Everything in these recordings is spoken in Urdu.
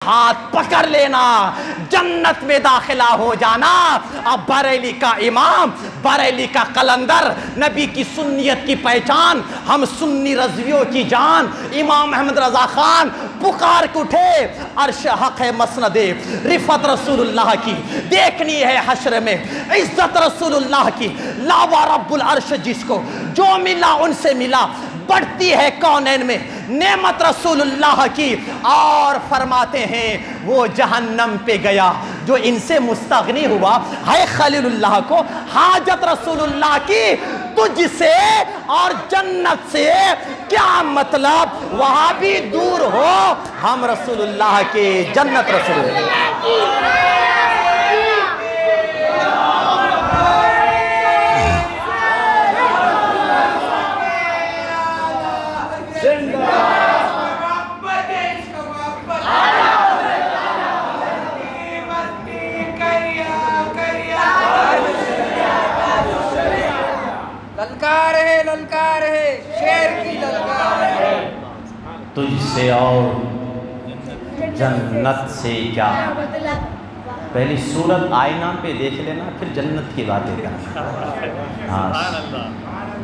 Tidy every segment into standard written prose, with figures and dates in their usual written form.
ہاتھ پکڑ لینا، جنت میں داخلہ ہو جانا۔ اب بریلی کا امام، بریلی کا قلندر، نبی کی سنیت کی پہچان، ہم سنی رضویوں کی جان، امام احمد رضا خان پکار کے اٹھے، عرش حق ہے مسند رفعت رسول اللہ کی، دیکھنی ہے حشر میں عزت رسول اللہ کی، لاوا رب العرش جس کو جو ملا ان سے ملا، بڑھتی ہے کونین میں نعمت رسول اللہ کی، اور فرماتے ہیں وہ جہنم پہ گیا جو ان سے مستغنی ہوا، ہے خلیل اللہ کو حاجت رسول اللہ کی، تجھ سے اور جنت سے کیا مطلب، وہاں بھی دور ہو، ہم رسول اللہ کے، جنت رسول اللہ کی۔ للکار ہے شیر کی للکار ہے، تجھ سے اور جنت سے کیا، پہلی صورت آئینہ پہ دیکھ لینا، پھر جنت کی باتیں کرنا۔ ہاں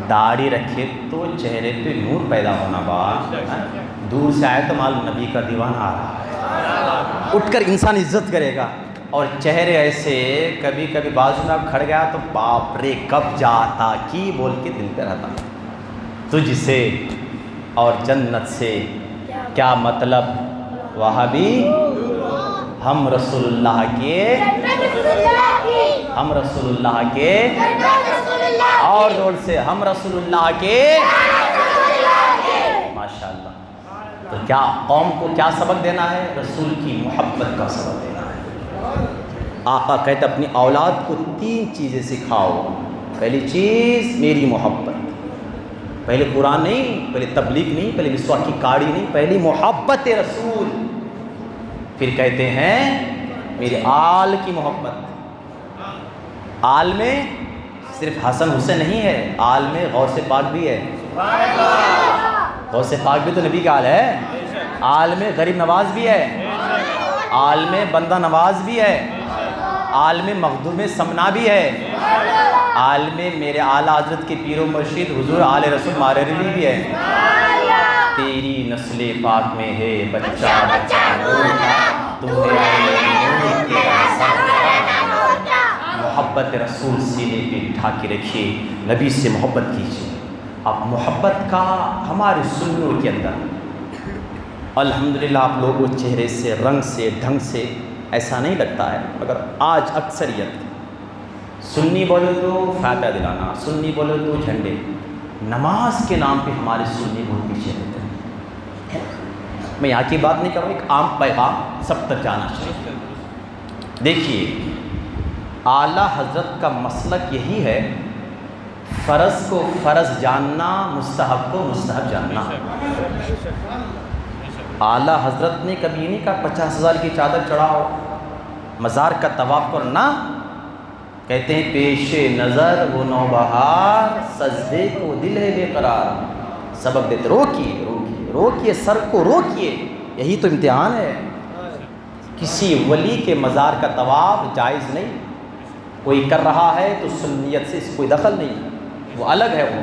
داڑھی رکھے تو چہرے پہ نور پیدا ہونا، بات دور سے آئے تو معلوم نبی کا دیوانہ آ رہا ہے، اٹھ کر انسان عزت کرے گا، اور چہرے ایسے کبھی کبھی بازو میں کھڑ گیا تو باپ رے کب جاتا کی بول کے دل پہ رہتا۔ تجھ سے اور جنت سے کیا مطلب، وہاں بھی ہم رسول اللہ کے، ہم رسول اللہ کے، اور زور سے ہم رسول اللہ کے، ماشاءاللہ۔ تو کیا قوم کو کیا سبق دینا ہے، رسول کی محبت کا سبق دینا ہے۔ آقا کہتے اپنی اولاد کو 3 چیزیں سکھاؤ، پہلی چیز میری محبت، پہلے قرآن نہیں، پہلے تبلیغ نہیں، پہلے مسواک کی کاڑی نہیں، پہلی محبت رسول، پھر کہتے ہیں میرے آل کی محبت۔ آل میں صرف حسن حسین نہیں ہے، آل میں غوث پاک بھی ہے، غوث پاک بھی تو نبی کا آل ہے، آل میں غریب نواز بھی ہے، آل میں بندہ نواز بھی ہے، آل میں مخدوم سمنا بھی ہے، آل میں میرے اعلیٰ حضرت کے پیر و مرشد حضور آل رسول مارری بھی ہے۔ تیری نسل پاک میں ہے بچہ بچہ نور کا، تمہیں محبت رسول سینے پہ بٹھا کے رکھیے، نبی سے محبت کیجیے۔ اب محبت کا ہمارے سنوں کے اندر الحمدللہ آپ لوگوں چہرے سے، رنگ سے، ڈھنگ سے ایسا نہیں لگتا ہے، مگر آج اکثریت سنی بولے تو فائدہ دلانا، سنی بولے تو جھنڈے، نماز کے نام پہ ہمارے سنی بہت پیچھے رہتے ہیں۔ میں یہاں کی بات نہیں کر رہا ہوں، ایک عام پیغام سب تک جانا چاہیے۔ دیکھیے اعلیٰ حضرت کا مسلک یہی ہے، فرض کو فرض جاننا، مستحب کو مستحب جاننا۔ اعلیٰ حضرت نے کبھی نہیں کہا 50,000 کی چادر چڑھاؤ، مزار کا طواف کرنا، کہتے ہیں پیش نظر وہ نوبہار، سجدے کو دل ہے بے قرار۔ سبق دیتے روکیے روکیے روکیے، سر کو روکیے، یہی تو امتحان ہے۔ کسی ولی کے مزار کا طواف جائز نہیں، کوئی کر رہا ہے تو سنیت سے اس کوئی دخل نہیں، وہ الگ ہے۔ وہ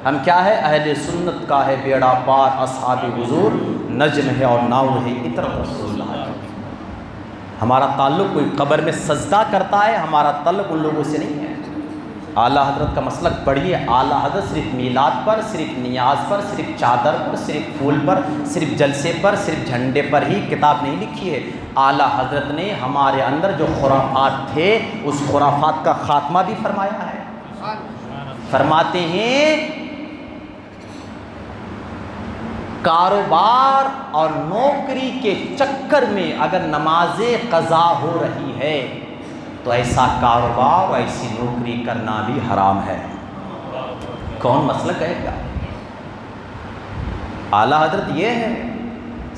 ہم کیا ہے، اہل سنت کا ہے بیڑا پار، اصحاب حضور نجم ہے اور ناؤ ہے اطرت رسول اللہ کی۔ ہمارا تعلق کوئی قبر میں سجدہ کرتا ہے، ہمارا تعلق ان لوگوں سے نہیں ہے۔ اعلیٰ حضرت کا مسلک پڑھیے، اعلیٰ حضرت صرف میلاد پر، صرف نیاز پر، صرف چادر پر، صرف پھول پر، صرف جلسے پر، صرف جھنڈے پر ہی کتاب نہیں لکھی ہے۔ اعلیٰ حضرت نے ہمارے اندر جو خرافات تھے اس خرافات کا خاتمہ بھی فرمایا ہے۔ فرماتے ہیں کاروبار اور نوکری کے چکر میں اگر نماز قضا ہو رہی ہے تو ایسا کاروبار اور ایسی نوکری کرنا بھی حرام ہے۔ کون مسئلہ کہے گا؟ اعلیٰ حضرت یہ ہے،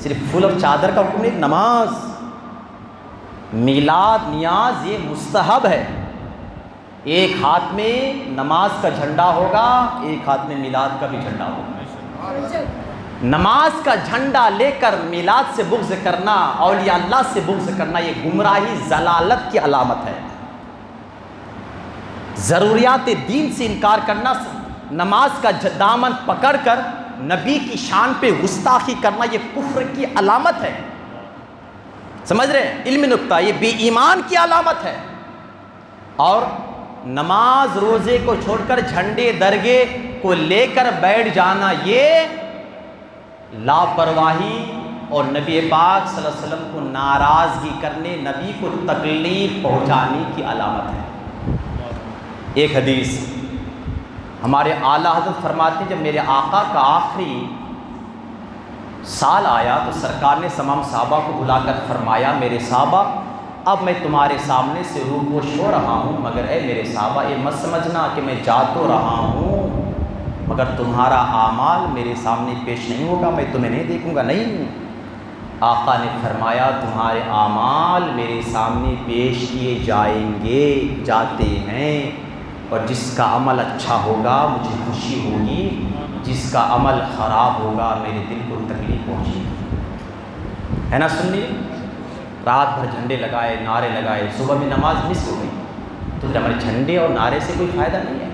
صرف پھول اور چادر کا حکم نہیں، نماز، میلاد، نیاز یہ مستحب ہے۔ ایک ہاتھ میں نماز کا جھنڈا ہوگا، ایک ہاتھ میں میلاد کا بھی جھنڈا ہوگا۔ نماز کا جھنڈا لے کر میلاد سے بغض کرنا، اولیاء اللہ سے بغض کرنا، یہ گمراہی ضلالت کی علامت ہے۔ ضروریات دین سے انکار کرنا، نماز کا دامن پکڑ کر نبی کی شان پہ گستاخی کرنا، یہ کفر کی علامت ہے۔ سمجھ رہے ہیں؟ علمی نکتہ، یہ بے ایمان کی علامت ہے۔ اور نماز روزے کو چھوڑ کر جھنڈے درگے کو لے کر بیٹھ جانا، یہ لاپرواہی اور نبی پاک صلی اللہ علیہ وسلم کو ناراضگی کرنے، نبی کو تکلیف پہنچانے کی علامت ہے۔ ایک حدیث ہمارے اعلیٰ حضرت فرماتے ہیں، جب میرے آقا کا آخری سال آیا تو سرکار نے تمام صحابہ کو بلا کر فرمایا، میرے صحابہ اب میں تمہارے سامنے سے روپوش ہو رہا ہوں، مگر اے میرے صحابہ یہ مت سمجھنا کہ میں جا تو رہا ہوں مگر تمہارا اعمال میرے سامنے پیش نہیں ہوگا، میں تمہیں نہیں دیکھوں گا۔ نہیں، آقا نے فرمایا تمہارے اعمال میرے سامنے پیش کیے جائیں گے، جاتے ہیں، اور جس کا عمل اچھا ہوگا مجھے خوشی ہوگی، جس کا عمل خراب ہوگا میرے دل کو تکلیف پہنچے گی۔ ہے نا؟ سنیے، رات بھر جھنڈے لگائے، نعرے لگائے، صبح میں نماز مس ہو گئی، تو پھر ہمارے جھنڈے اور نعرے سے کوئی فائدہ نہیں ہے۔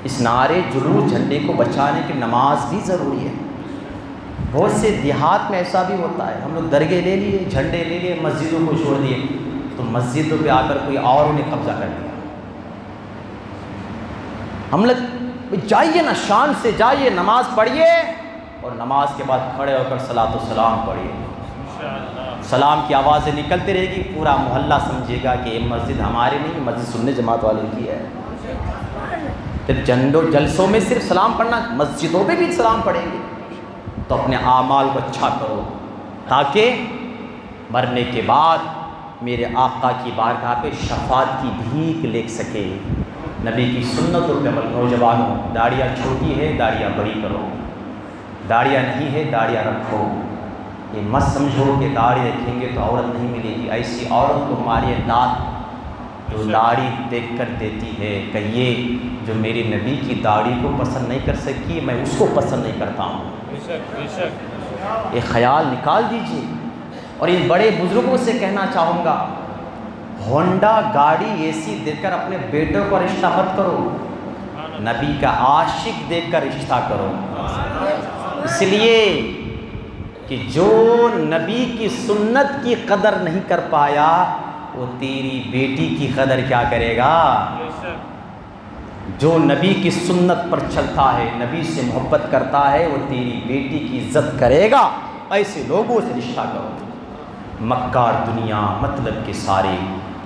اس نعرے جلوس جھنڈے کو بچانے کی نماز بھی ضروری ہے۔ بہت سے دیہات میں ایسا بھی ہوتا ہے، ہم لوگ درگاہ لے لیے، جھنڈے لے لیے، مسجدوں کو چھوڑ دیے، تو مسجدوں پہ آ کر کوئی اور انہیں قبضہ کر لیا۔ ہم لوگ جائیے نا، شان سے جائیے، نماز پڑھیے، اور نماز کے بعد کھڑے ہو کر صلاۃ و سلام پڑھیے۔ سلام کی آوازیں نکلتی رہے گی، پورا محلہ سمجھے گا کہ یہ مسجد ہماری نہیں، مسجد سنت جماعت والے کی ہے۔ پھر جلسوں میں صرف سلام پڑھنا، مسجدوں میں بھی سلام پڑھیں گے، تو اپنے اعمال کو اچھا کرو تاکہ مرنے کے بعد میرے آقا کی بارگاہ پہ شفاعت کی بھیک لے سکے۔ نبی کی سنتوں پہ عمل۔ نوجوانوں، داڑیاں چھوٹی ہے داڑیاں بڑی کرو، داڑیاں نہیں ہے داڑیاں رکھو۔ یہ مت سمجھو کہ داڑھی رکھیں گے تو عورت نہیں ملے گی، ایسی عورت کو ہماری لات جو داڑھی دیکھ کر دیتی ہے، کہیے جو میری نبی کی داڑھی کو پسند نہیں کر سکی میں اس کو پسند نہیں کرتا ہوں۔ یہ خیال نکال دیجیے۔ اور ان بڑے بزرگوں سے کہنا چاہوں گا، ہونڈا گاڑی اے سی دیکھ کر اپنے بیٹوں کو رشتہ مت کرو، نبی کا عاشق دیکھ کر رشتہ کرو، اس لیے کہ جو نبی کی سنت کی قدر نہیں کر پایا وہ تیری بیٹی کی قدر کیا کرے گا؟ جو نبی کی سنت پر چلتا ہے، نبی سے محبت کرتا ہے، وہ تیری بیٹی کی عزت کرے گا۔ ایسے لوگوں سے رشتہ کرو۔ مکار دنیا مطلب کے سارے،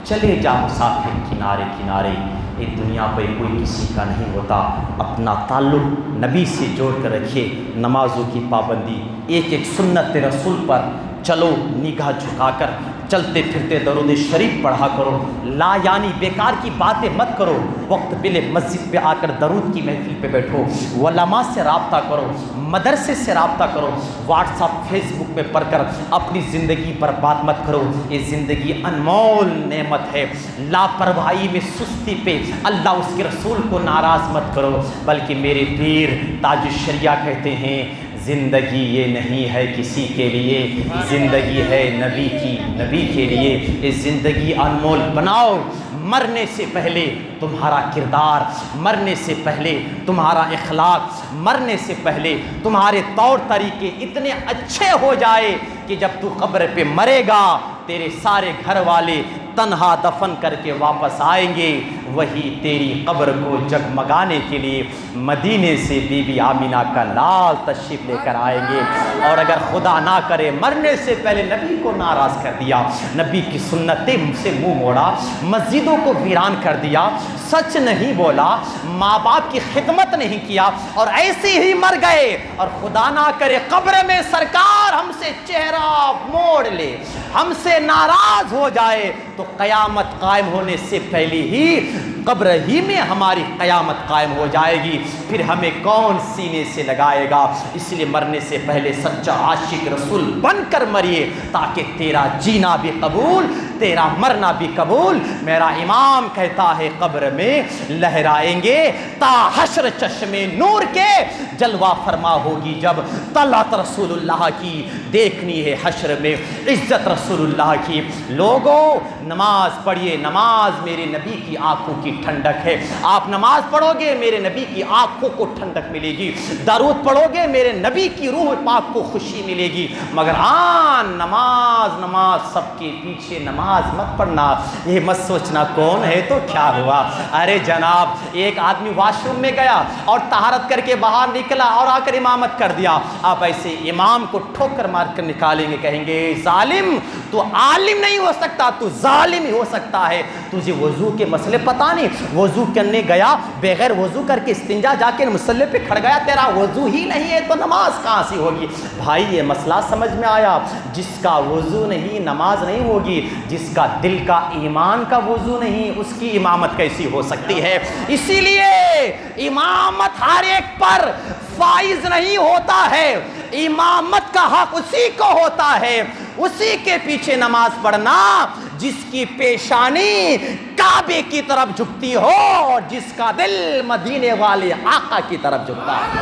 چلے جا مسافر کنارے کنارے، یہ دنیا پہ کوئی کسی کا نہیں ہوتا۔ اپنا تعلق نبی سے جوڑ کر رکھیے، نمازوں کی پابندی، ایک ایک سنت رسول پر چلو، نگاہ جھکا کر چلتے پھرتے درود شریف پڑھا کرو، لا یعنی بیکار کی باتیں مت کرو، وقت بلے مسجد پہ آ کر درود کی محفل پہ بیٹھو، علماء سے رابطہ کرو، مدرسے سے رابطہ کرو، واٹس ایپ فیس بک پہ پڑھ کر اپنی زندگی برباد مت کرو۔ یہ زندگی انمول نعمت ہے، لاپرواہی میں سستی پہ اللہ اس کے رسول کو ناراض مت کرو، بلکہ میرے پیر تاج الشریعہ کہتے ہیں زندگی یہ نہیں ہے کسی کے لیے، زندگی ہے نبی کی، نبی کے لیے۔ یہ زندگی انمول بناؤ۔ مرنے سے پہلے تمہارا کردار، مرنے سے پہلے تمہارا اخلاق، مرنے سے پہلے تمہارے طور طریقے اتنے اچھے ہو جائے کہ جب تو قبر پہ مرے گا تیرے سارے گھر والے تنہا دفن کر کے واپس آئیں گے، وہی تیری قبر کو جگمگانے کے لیے مدینے سے بی بی آمینہ کا لال تشریف لے کر آئیں گے۔ اور اگر خدا نہ کرے مرنے سے پہلے نبی کو ناراض کر دیا، نبی کی سنتیں سے منہ موڑا، مسجدوں کو ویران کر دیا، سچ نہیں بولا، ماں باپ کی خدمت نہیں کیا، اور ایسے ہی مر گئے، اور خدا نہ کرے قبر میں سرکار ہم سے چہرہ موڑ لے، ہم سے ناراض ہو جائے، تو قیامت قائم ہونے سے پہلے ہی قبر ہی میں ہماری قیامت قائم ہو جائے گی، پھر ہمیں کون سینے سے لگائے گا؟ اس لیے مرنے سے پہلے سچا عاشق رسول بن کر مریے، تاکہ تیرا جینا بھی قبول، تیرا مرنا بھی قبول. میرا امام کہتا ہے قبر میں لہرائیں گے تا حشر چشمے نور کے, جلوہ فرما ہوگی جب طلعت رسول اللہ کی دیکھنی ہے حشر میں, عزت رسول اللہ کی. لوگوں نماز پڑھیے, نماز میرے نبی کی آنکھوں کی ٹھنڈک ہے. آپ نماز پڑھو گے میرے نبی کی آنکھوں کو ٹھنڈک ملے گی, درود پڑھو گے میرے نبی کی روح پاک کو خوشی ملے گی. مگر نماز نماز سب کے پیچھے نماز مت پڑھنا, یہ مت سوچنا کون ہے تو کیا ہوا. ارے جناب, ایک آدمی واش روم میں گیا اور طہارت کر کے باہر نکلا اور آ کر امامت کر دیا. آپ ایسے امام کو ٹھوکر مار کر نکالیں گے, کہیں گے ظالم تو عالم نہیں ہو سکتا, تو ظالم ہی ہو سکتا ہے. تجھے وضو کے مسئلے پتہ نہیں, وضو کرنے گیا بغیر وضو کر کے استنجا جا کے مصلی پہ کھڑ گیا, تیرا وضو ہی نہیں ہے تو نماز کہاں سے ہوگی. بھائی یہ مسئلہ سمجھ میں آیا, جس کا وضو نہیں نماز نہیں ہوگی, جس کا دل کا ایمان کا وضو نہیں اس کی امامت کیسی ہو سکتی ہے. اسی لیے امامت ہر ایک پر فائز نہیں ہوتا ہے, امامت کا حق اسی کو ہوتا ہے, اسی کے پیچھے نماز پڑھنا جس کی پیشانی کعبے کی طرف جھکتی ہو اور جس کا دل مدینے والے آقا کی طرف جھکتا ہے.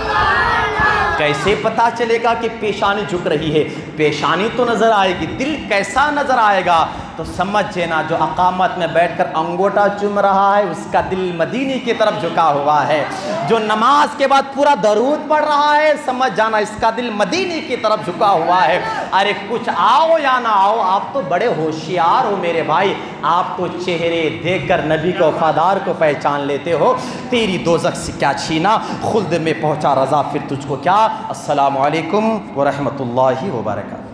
کیسے پتا چلے گا کہ پیشانی جھک رہی ہے؟ پیشانی تو نظر آئے گی, دل کیسا نظر آئے گا تو سمجھ جینا جو اقامت میں بیٹھ کر انگوٹھا چوم رہا ہے اس کا دل مدینے کی طرف جھکا ہوا ہے, جو نماز کے بعد پورا درود پڑھ رہا ہے سمجھ جانا اس کا دل مدینے کی طرف جھکا ہوا ہے. ارے کچھ آؤ یا نہ آؤ, آپ تو بڑے ہوشیار ہو میرے بھائی, آپ تو چہرے دیکھ کر نبی کے وفادار کو پہچان لیتے ہو. تیری دوزخ سے کیا چھینا, خلد میں پہنچا رضا پھر تجھ کو کیا. السلام علیکم ورحمۃ اللہ وبرکاتہ.